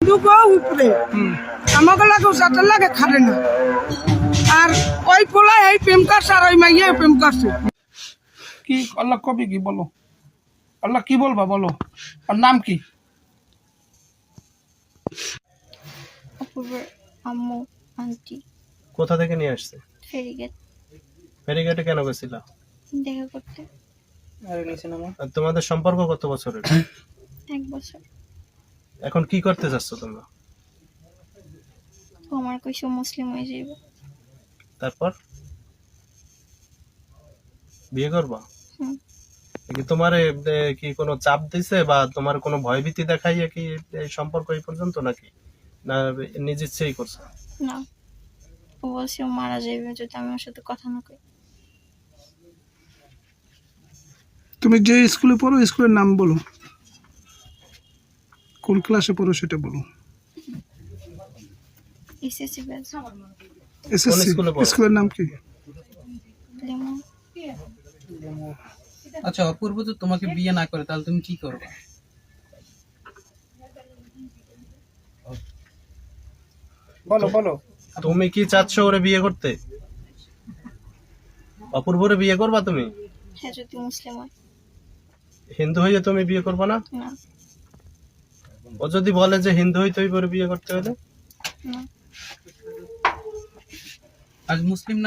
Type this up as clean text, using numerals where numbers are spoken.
দুগো উপরে আমাকে লাগে যাতে লাগে খাবে না আর ওই পোলা এই প্রেম করছে আর ওই মাইয়া প্রেম করছে। কি আল্লাহ কবি কি বলো, আল্লাহ কি বলবা বলো, আর নাম কি? অপূর্বের আম্মু আন্টি কোথা থেকে নিয়ে আসছে? ফেরিগেট ফেরিঘাটে কেন গেছিল? দেখা করতে। আর তোমাদের সম্পর্ক কত বছরের? 1 বছর। এখন কি করতে চাচ্ছ তোমরা? ও আমার কইছে মুসলিম হয়ে যাইবে। তারপর বিয়ে করবা? হুম। কি তোমার কি কোনো চাপ দিছে বা তোমার কোনো ভয়ভীতি দেখাইয়া কি এই সম্পর্ক এই পর্যন্ত নাকি, না নিজ ইচ্ছেই করছো? না, ও বলছে ও মারা যাইবে যদি আমি ওর সাথে কথা না কই। তুমি যে স্কুলে পড়ো স্কুলের নাম বলো, কোন ক্লাসে পড়ো সেটা বলো। SSC batch. এসএসসি স্কুলে পড়ো? স্কুলের নাম কি? লেমন। আচ্ছা, অপূর্ব তো তোমাকে বিয়ে না করে তাহলে তুমি কি করবে? বলো বলো। তুমি কি চাচ্ছ ওরে বিয়ে করতে? অপূর্বরে বিয়ে করবা তুমি? হ্যাঁ, যদি মুসলিম হয়। হিন্দু হয়ে তুমি বিয়ে করবা না? না। ও যদি বলে যে হিন্দু হইতে বিয়ে করতে হলে? না। আজ মুসলিম না